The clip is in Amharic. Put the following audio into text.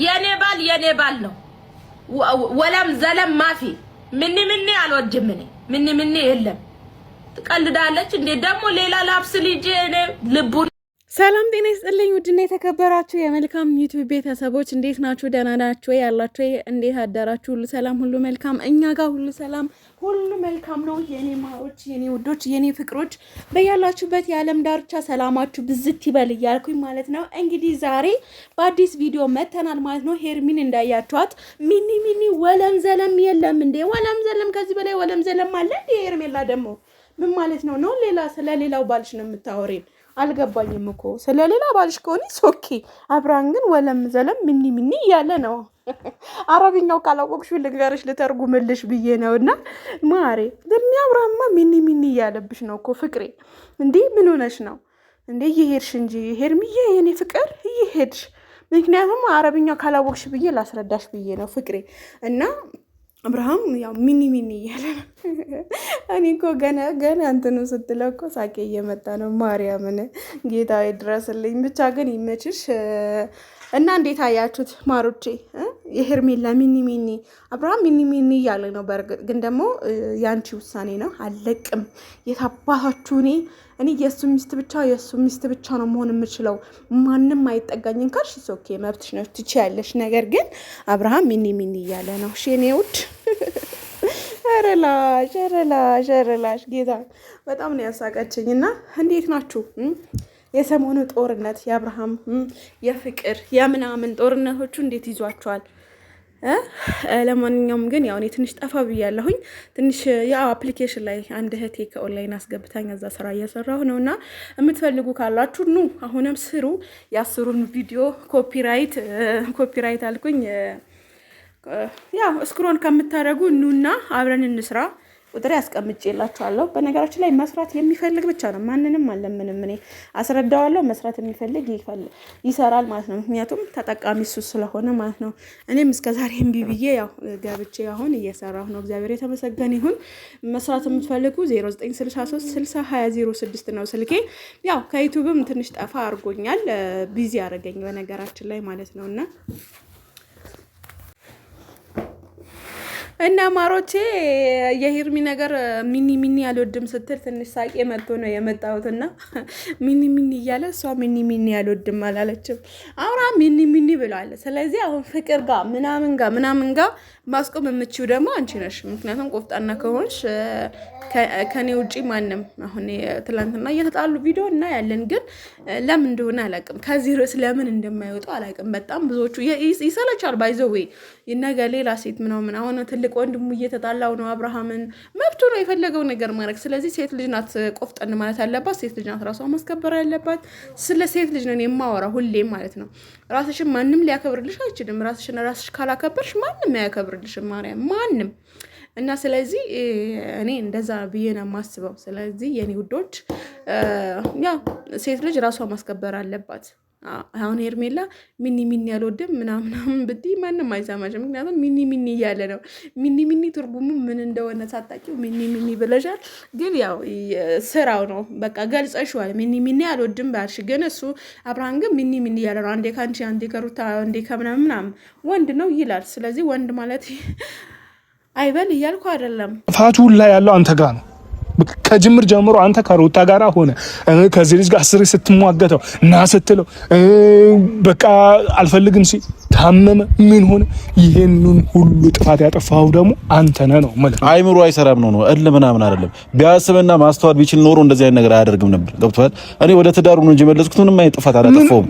የኔ ባል ነው ወለም ዘለም ማፊ ምን አልወድም ምን የለም ትቀልዳለች እንዴ ደግሞ ሌላ ላብስ ልጅ ልቡ ሰላም ጤና ይስጥልኝ ውድና የተከበራችሁ የመልካም ዩቲዩብ ቤተሰቦች እንዴት ናችሁ ደህና ናችሁ ያላችሁ እንዴት አዳራችሁ ሁሉ ሰላም ሁሉ መልካም እኛ ጋር ሁሉ ሰላም ሁሉ መልካም ነው የኔ ማሮች የኔ ውዶች የኔ ፍቅሮች በያላችሁበት የዓለም ዳርቻ ሰላማችሁ ብዝት ይበል እያልኩኝ ማለት ነው እንግዲህ ዛሬ በአዲስ ቪዲዮ መተናል ማለት ነው ሄርሚን እንዳያችኋት ሚኒ ወለም ዘለም የለም እንዴ ወለም ዘለም ከዚህ በላይ ወለም ዘለም አለ እንዴ ሄርሜላ ደግሞ ምን ማለት ነው ሌላ ስለሌላው ባልሽ ነው የምታወሪን አልገባኝም እኮ ስለሌላ ባልሽ ከሆነ ሶኪ አብራን ግን ወለም ዘለም ሚኒ ያለ ነው አረብኛው ካላወቅሽ ልንገርሽ ልተርጉምልሽ ብዬ ነውና ማሬ ለሚያብራማ ሚኒ ያለብሽ ነው እኮ ፍቅሬ እንዴ ምን ሆነሽ ነው እንዴ ይሄድሽ እንጂ ሄርሚዬ የኔ ፍቅር ይሄድሽ ምክንያቱም አረብኛው ካላወቅሽ ብዬ ላስረዳሽ ብዬ ነው ፍቅሬ እና አብርሃም ያው ሚኒ ያለ እኔ እኮ ገና እንትኑ ስትለው እኮ ሳቄ እየመጣ ነው ማርያምን ጌታዬ ድረስልኝ ብቻ ግን ይመችሽ እና እንዴት አያችሁት ማሮቼ የሄርሜላ ሚኒ አብርሃም ሚኒ ያለ ነው በርግጥ ግን ደግሞ ያንቺ ውሳኔ ነው አለቅም የታባታችሁ እኔ የሱ ሚስት ብቻ ነው መሆን የምችለው ማንንም አይጠጋኝም ካልሽ ኦኬ መብትሽ ነው ትችያለሽ ነገር ግን አብርሃም ሚኒ ያለ ነው ሼኔውድ ሸረላሽ ጌታ በጣም ነው ያሳቀችኝና እንዴት ናችሁ የሰሞኑ ጦርነት የአብርሃም የፍቅር የምናምን ጦርነቶቹ እንዴት ይዟቸዋል ለማንኛውም ግን ያው እኔ ትንሽ ጠፋ ብያለሁኝ ትንሽ ያው አፕሊኬሽን ላይ አንድ እህቴ ከኦንላይን አስገብታኝ እዛ ስራ እየሰራሁ ነውና የምትፈልጉ ካላችሁ ኑ አሁንም ስሩ ያስሩን ቪዲዮ ኮፒራይት አልኩኝ ያው ስክሮል ከምታደርጉ ኑና አብረን እንስራ ቁጥር ያስቀምጬላችኋለሁ በነገራችን ላይ መስራት የሚፈልግ ብቻ ነው ማንንም አለምንም እኔ አስረዳዋለሁ መስራት የሚፈልግ ይሰራል ማለት ነው ምክንያቱም ተጠቃሚ እሱ ስለሆነ ማለት ነው እኔም እስከዛሬ እምቢ ብዬ ያው ገብቼ አሁን እየሰራሁ ነው እግዚአብሔር የተመሰገነ ይሁን መስራት የምትፈልጉ 0963602006 ነው ስልኬ ያው ከዩቲዩብም ትንሽ ጠፋ አድርጎኛል ቢዚ አደረገኝ በነገራችን ላይ ማለት ነውና እና ማሮቼ የሄርሚ ነገር ሚኒ ያልወድም ስትል ትንሽ ሳቄ መጥቶ ነው የመጣሁትና ሚኒ እያለ እሷ ሚኒ ያልወድም አላለችም አውራ ሚኒ ብሏል ስለዚህ አሁን ፍቅር ጋር ምናምን ጋር ማስቆም የምትችው ደግሞ አንቺ ነሽ ምክንያቱም ቆፍጣና ከሆንሽ ከኔ ውጪ ማንም አሁን ትላንትና እየተጣሉ ቪዲዮ እና ያለን ግን ለምን እንደሆነ አላውቅም ከዚህ ርዕስ ለምን እንደማይወጡ አላውቅም በጣም ብዙዎቹ ይሰለቻል ባይዘው ይነገ ሌላ ሴት ምናምን አሁን ትልቅ ወንድሙ እየተጣላው ነው አብርሃምን መብቱ ነው የፈለገው ነገር ማድረግ ስለዚህ ሴት ልጅ ናት ቆፍጠን ማለት አለባት ሴት ልጅ ናት ራሷን ማስከበር ያለባት ስለ ሴት ልጅ ነው የማወራው ሁሌም ማለት ነው ራስሽን ማንም ሊያከብርልሽ አይችልም ራስሽ ካላከበርሽ ማንም ያከብርልሽ ማርያም ማንም እና ስለዚህ እኔ እንደዛ ብዬ ነው የማስበው ስለዚህ የኔ ውዶች ያው ሴት ልጅ ራሷን ማስከበር አለባት አሁን ሄርሜላ ሚኒ ያልወድም ምናምን ብትይ ማንም አይሰማሽም ምክንያቱም ሚኒ እያለ ነው ሚኒ ትርጉሙ ምን እንደሆነ ሳታውቂው ሚኒ ብለሻል ግን ያው ስራው ነው በቃ ገልጸሽዋል ሚኒ ያልወድም ባልሽ ግን እሱ አብርሃም ግን ሚኒ እያለ ነው አንዴ ካንቺ አንዴ ከሩታ አንዴ ከምናምን ወንድ ነው ይላል ስለዚህ ወንድ ማለት አይበል እያልኩ አይደለም ፋቱ ላይ ያለው አንተ ጋር ነው ከጅምር ጀምሮ አንተ ከሩታ ጋር ሆነ ከዚህ ልጅ ጋር አስር ስትሟገተው እና ስትለው በቃ አልፈልግም ሲል ታመመ ምን ሆነ ይሄንን ሁሉ ጥፋት ያጠፋው ደግሞ አንተ ነህ ነው ማለት አይምሮ አይሰራም ነው ምናምን አይደለም ቢያስብና ማስተዋል ቢችል ኖሮ እንደዚህ አይነት ነገር አያደርግም ነበር ገብቷል እኔ ወደ ትዳሩ ነው እንጂ መለስኩት ምንም አይነት ጥፋት አላጠፋውም